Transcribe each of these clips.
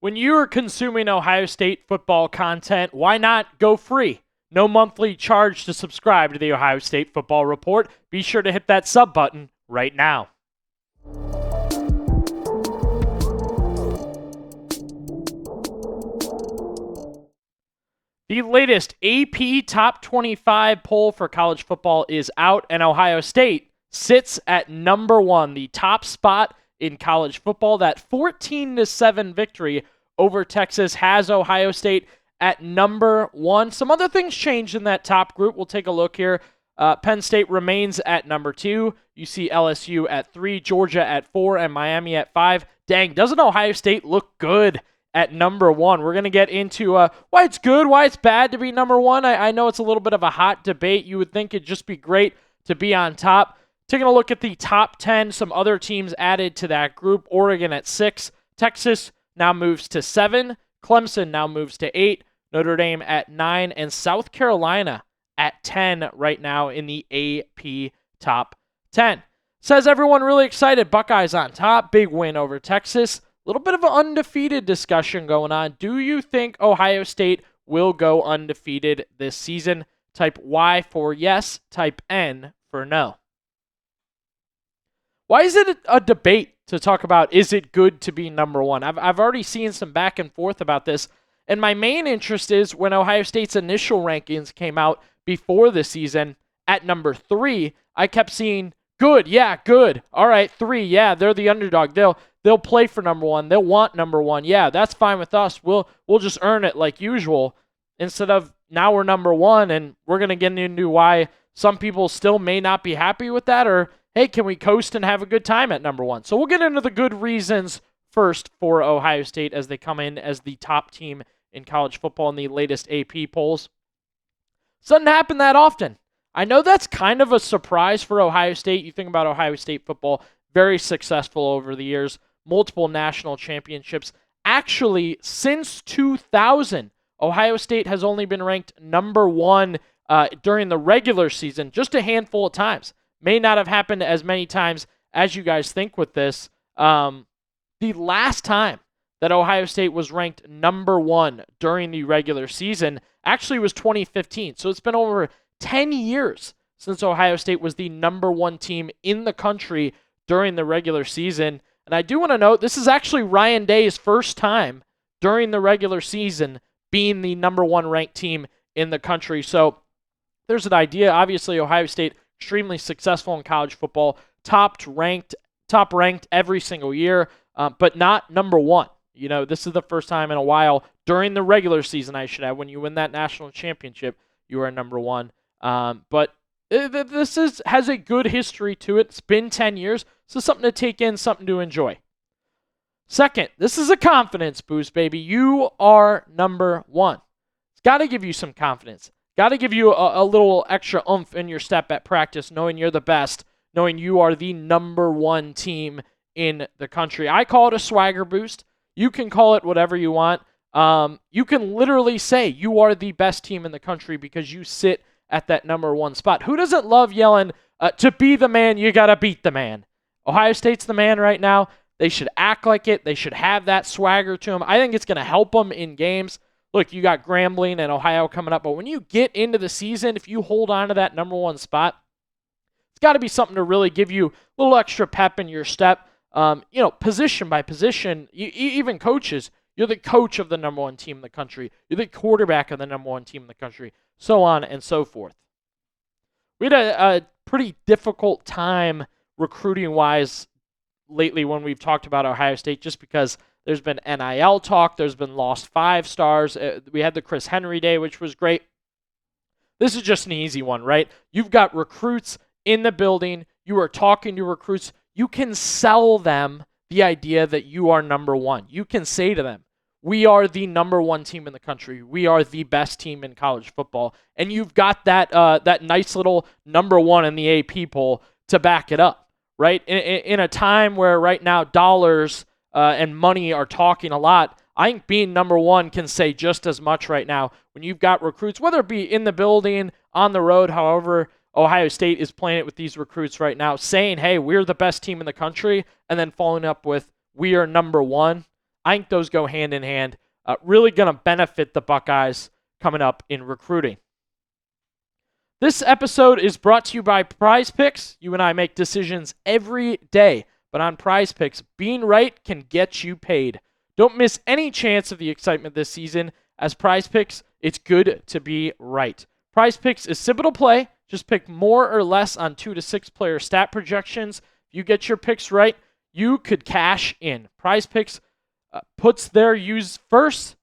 When you're consuming Ohio State football content, why not go free? No monthly charge to subscribe to the Ohio State Football Report. Be sure to hit that sub button right now. The latest AP Top 25 poll for college football is out, and Ohio State sits at number one, the top spot in college football. That 14-7 victory over Texas has Ohio State at number one. Some other things changed in that top group. We'll take a look here. Penn State remains at number two. You see LSU at 3, Georgia at 4, and Miami at 5. Dang, doesn't Ohio State look good at number one? We're going to get into why it's good, why it's bad to be number one. I know it's a little bit of a hot debate. You would think it'd just be great to be on top. Taking a look at the top 10, some other teams added to that group. Oregon at 6. Texas now moves to 7. Clemson now moves to 8. Notre Dame at 9. And South Carolina at 10 right now in the AP top 10. Says everyone really excited. Buckeyes on top. Big win over Texas. A little bit of an undefeated discussion going on. Do you think Ohio State will go undefeated this season? Type Y for yes. Type N for no. Why is it a debate to talk about, is it good to be number one? I've already seen some back and forth about this, and my main interest is when Ohio State's initial rankings came out before the season at number 3, I kept seeing good, yeah, good. All right, 3, yeah, they're the underdog. They'll play for number one. They'll want number one. Yeah, that's fine with us. We'll just earn it like usual. Instead of now we're number one, and we're going to get into why some people still may not be happy with that, or hey, can we coast and have a good time at number one? So we'll get into the good reasons first for Ohio State as they come in as the top team in college football in the latest AP polls. Doesn't happen that often. I know that's kind of a surprise for Ohio State. You think about Ohio State football, very successful over the years, multiple national championships. Actually, since 2000, Ohio State has only been ranked number one during the regular season, just a handful of times. May not have happened as many times as you guys think with this. The last time that Ohio State was ranked number one during the regular season actually was 2015. So it's been over 10 years since Ohio State was the number one team in the country during the regular season. And I do want to note, this is actually Ryan Day's first time during the regular season being the number one ranked team in the country. So there's an idea. Obviously, Ohio State extremely successful in college football, top ranked every single year, but not number one. You know, this is the first time in a while during the regular season, I should add, when you win that national championship, you are number one. But this has a good history to it. It's been 10 years, so something to take in, something to enjoy. Second, this is a confidence boost, baby. You are number one. It's got to give you some confidence. Got to give you a little extra oomph in your step at practice, knowing you're the best, knowing you are the number one team in the country. I call it a swagger boost. You can call it whatever you want. You can literally say you are the best team in the country because you sit at that number one spot. Who doesn't love yelling, to be the man, you got to beat the man? Ohio State's the man right now. They should act like it. They should have that swagger to them. I think it's going to help them in games. Look, you got Grambling and Ohio coming up, but when you get into the season, if you hold on to that number one spot, it's got to be something to really give you a little extra pep in your step. Position by position, even coaches, you're the coach of the number one team in the country. You're the quarterback of the number one team in the country, so on and so forth. We had a pretty difficult time recruiting-wise lately when we've talked about Ohio State, just because there's been NIL talk. There's been lost 5 stars. We had the Chris Henry Day, which was great. This is just an easy one, right? You've got recruits in the building. You are talking to recruits. You can sell them the idea that you are number one. You can say to them, we are the number one team in the country. We are the best team in college football. And you've got that nice little number one in the AP poll to back it up, right? In a time where right now dollars and money are talking a lot, I think being number one can say just as much right now when you've got recruits, whether it be in the building, on the road, however Ohio State is playing it with these recruits right now, saying, hey, we're the best team in the country, and then following up with, we are number one. I think those go hand in hand. Really going to benefit the Buckeyes coming up in recruiting. This episode is brought to you by Prize Picks. You and I make decisions every day, but on Prize Picks, being right can get you paid. Don't miss any chance of the excitement this season. As Prize Picks, it's good to be right. Prize Picks is simple to play. Just pick more or less on 2 to 6 player stat projections. If you get your picks right, you could cash in. Prize Picks puts their users first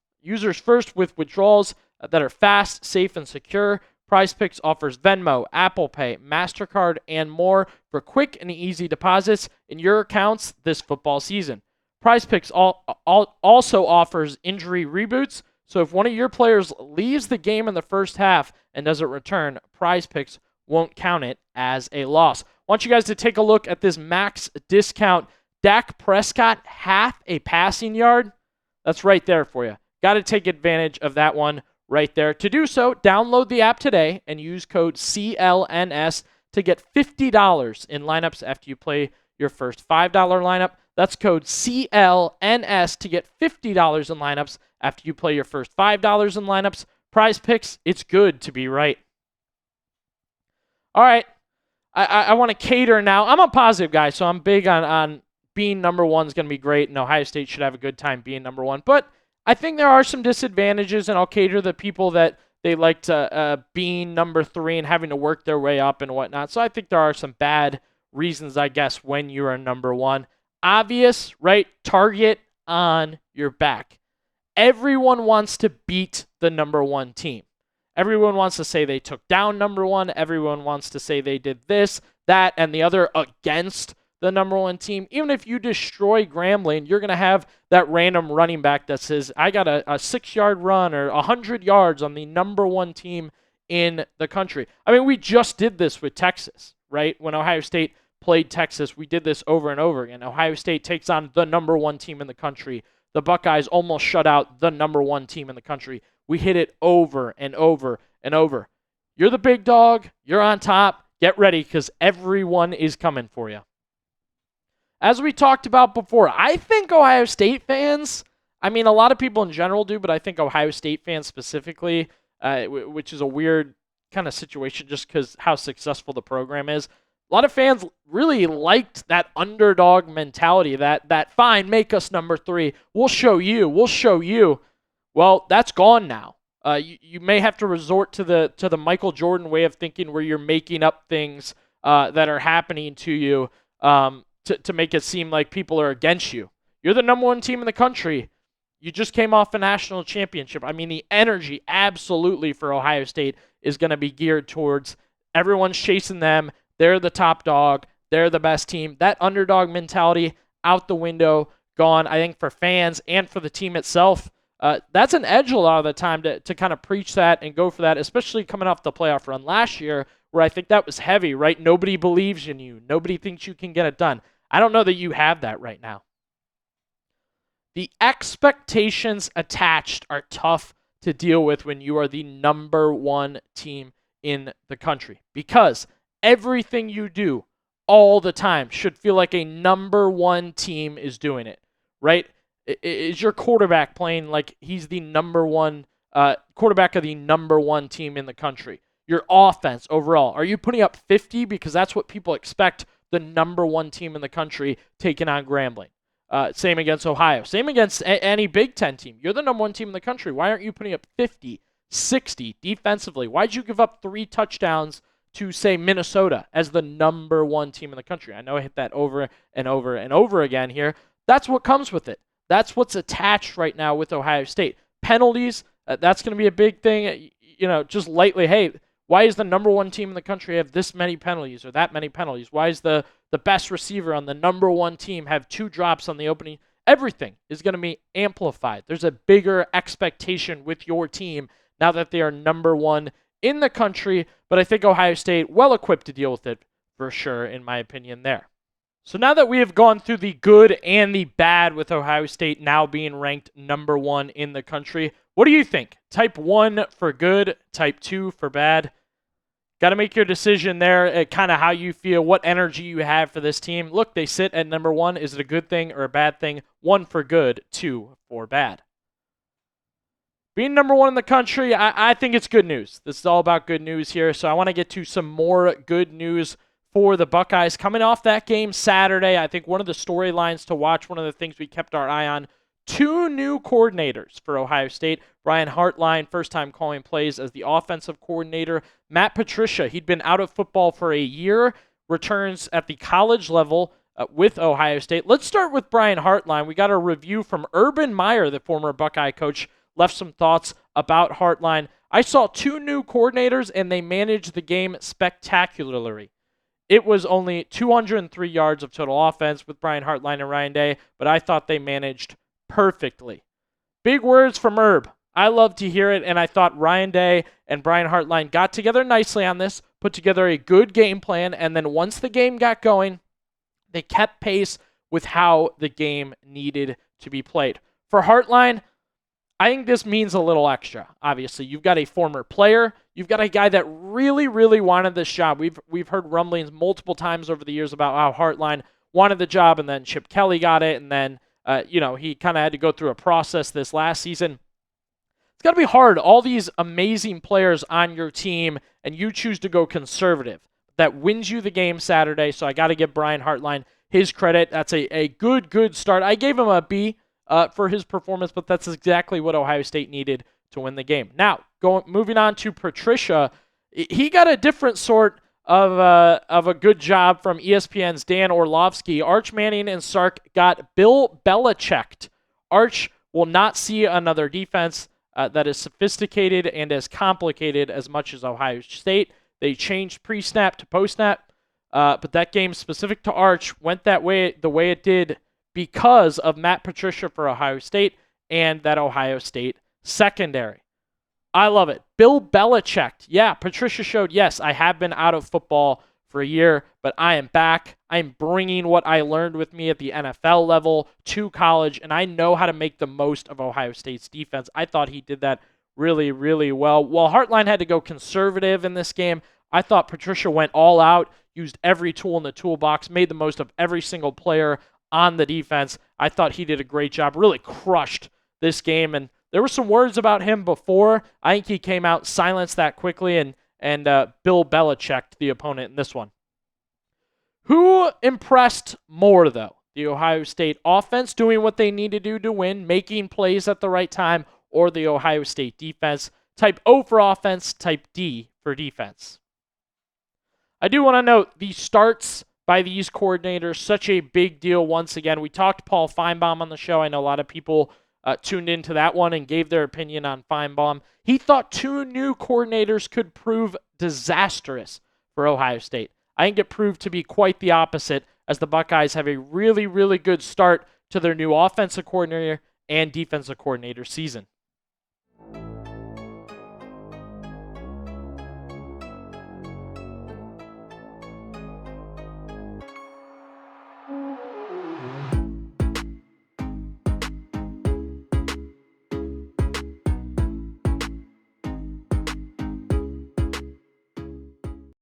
with withdrawals that are fast, safe, and secure. Prize Picks offers Venmo, Apple Pay, MasterCard, and more for quick and easy deposits in your accounts this football season. Prize Picks also offers injury reboots, so if one of your players leaves the game in the first half and doesn't return, Prize Picks won't count it as a loss. I want you guys to take a look at this max discount. Dak Prescott, half a passing yard. That's right there for you. Got to take advantage of that one right there. To do so, download the app today and use code CLNS to get $50 in lineups after you play your first $5 lineup. That's code CLNS to get $50 in lineups after you play your first $5 in lineups. Prize Picks, it's good to be right. All right, I want to cater now. I'm a positive guy, so I'm big on being number one is going to be great, and Ohio State should have a good time being number one. But I think there are some disadvantages, and I'll cater the people that they like to being number 3 and having to work their way up and whatnot. So I think there are some bad reasons, I guess, when you are number one. Obvious, right? Target on your back. Everyone wants to beat the number one team. Everyone wants to say they took down number one. Everyone wants to say they did this, that, and the other against the number one team. Even if you destroy Grambling, you're going to have that random running back that says, I got a 6-yard run or 100 yards on the number one team in the country. I mean, we just did this with Texas, right? When Ohio State played Texas, we did this over and over again. Ohio State takes on the number one team in the country. The Buckeyes almost shut out the number one team in the country. We hit it over and over and over. You're the big dog. You're on top. Get ready because everyone is coming for you. As we talked about before, I think Ohio State fans, I mean, a lot of people in general do, but I think Ohio State fans specifically, which is a weird kind of situation just because how successful the program is. A lot of fans really liked that underdog mentality, that fine, make us number 3. We'll show you. Well, that's gone now. You may have to resort to the Michael Jordan way of thinking where you're making up things that are happening to you to make it seem like people are against you. You're the number one team in the country. You just came off a national championship. I mean, the energy absolutely for Ohio State is going to be geared towards everyone's chasing them. They're the top dog. They're the best team. That underdog mentality out the window, gone. I think for fans and for the team itself, that's an edge a lot of the time to kind of preach that and go for that, especially coming off the playoff run last year where I think that was heavy, right? Nobody believes in you. Nobody thinks you can get it done. I don't know that you have that right now. The expectations attached are tough to deal with when you are the number one team in the country because everything you do all the time should feel like a number one team is doing it, right? Is your quarterback playing like he's the number one quarterback of the number one team in the country? Your offense overall, are you putting up 50 because that's what people expect the number one team in the country taking on Grambling? Same against Ohio. Same against any Big Ten team. You're the number one team in the country. Why aren't you putting up 50, 60 defensively? Why'd you give up 3 touchdowns to, say, Minnesota as the number one team in the country? I know I hit that over and over and over again here. That's what comes with it. That's what's attached right now with Ohio State. Penalties, that's going to be a big thing. Just lightly, hey, why is the number one team in the country have this many penalties or that many penalties? Why is the best receiver on the number one team have 2 drops on the opening? Everything is going to be amplified. There's a bigger expectation with your team now that they are number one in the country, but I think Ohio State well equipped to deal with it for sure, in my opinion there. So now that we have gone through the good and the bad with Ohio State now being ranked number one in the country, what do you think? Type 1 for good, type 2 for bad. Got to make your decision there at kind of how you feel, what energy you have for this team. Look, they sit at number 1. Is it a good thing or a bad thing? 1 for good, 2 for bad. Being number 1 in the country, I think it's good news. This is all about good news here, so I want to get to some more good news for the Buckeyes. Coming off that game Saturday, I think one of the storylines to watch, one of the things we kept our eye on, 2 new coordinators for Ohio State. Brian Hartline, first time calling plays as the offensive coordinator. Matt Patricia, he'd been out of football for a year, returns at the college level with Ohio State. Let's start with Brian Hartline. We got a review from Urban Meyer, the former Buckeye coach, left some thoughts about Hartline. I saw 2 new coordinators, and they managed the game spectacularly. It was only 203 yards of total offense with Brian Hartline and Ryan Day, but I thought they managed perfectly. Big words from Herb. I love to hear it, and I thought Ryan Day and Brian Hartline got together nicely on this, put together a good game plan, and then once the game got going, they kept pace with how the game needed to be played. For Hartline, I think this means a little extra. Obviously, you've got a former player. You've got a guy that really, really wanted this job. We've heard rumblings multiple times over the years about how Hartline wanted the job, and then Chip Kelly got it, and then he kind of had to go through a process this last season. It's got to be hard. All these amazing players on your team, and you choose to go conservative. That wins you the game Saturday, so I got to give Brian Hartline his credit. That's a good start. I gave him a B for his performance, but that's exactly what Ohio State needed to win the game. Now, moving on to Patricia, he got a different sort of a good job from ESPN's Dan Orlovsky. Arch Manning and Sark got Bill Belichicked. Arch will not see another defense that is sophisticated and as complicated as much as Ohio State. They changed pre-snap to post-snap, but that game specific to Arch went that way, the way it did, because of Matt Patricia for Ohio State and that Ohio State secondary. I love it. Bill Belichick. Yeah, Patricia showed, yes, I have been out of football for a year, but I am back. I'm bringing what I learned with me at the NFL level to college, and I know how to make the most of Ohio State's defense. I thought he did that really, really well. While Hartline had to go conservative in this game, I thought Patricia went all out, used every tool in the toolbox, made the most of every single player on the defense. I thought he did a great job, really crushed this game, and there were some words about him before. I think he came out, silenced that quickly, and Bill Belichick, the opponent in this one. Who impressed more, though? The Ohio State offense doing what they need to do to win, making plays at the right time, or the Ohio State defense? Type O for offense, type D for defense. I do want to note the starts by these coordinators, such a big deal once again. We talked Paul Feinbaum on the show. I know a lot of people tuned into that one and gave their opinion on Feinbaum. He thought 2 new coordinators could prove disastrous for Ohio State. I think it proved to be quite the opposite, as the Buckeyes have a really, really good start to their new offensive coordinator and defensive coordinator season.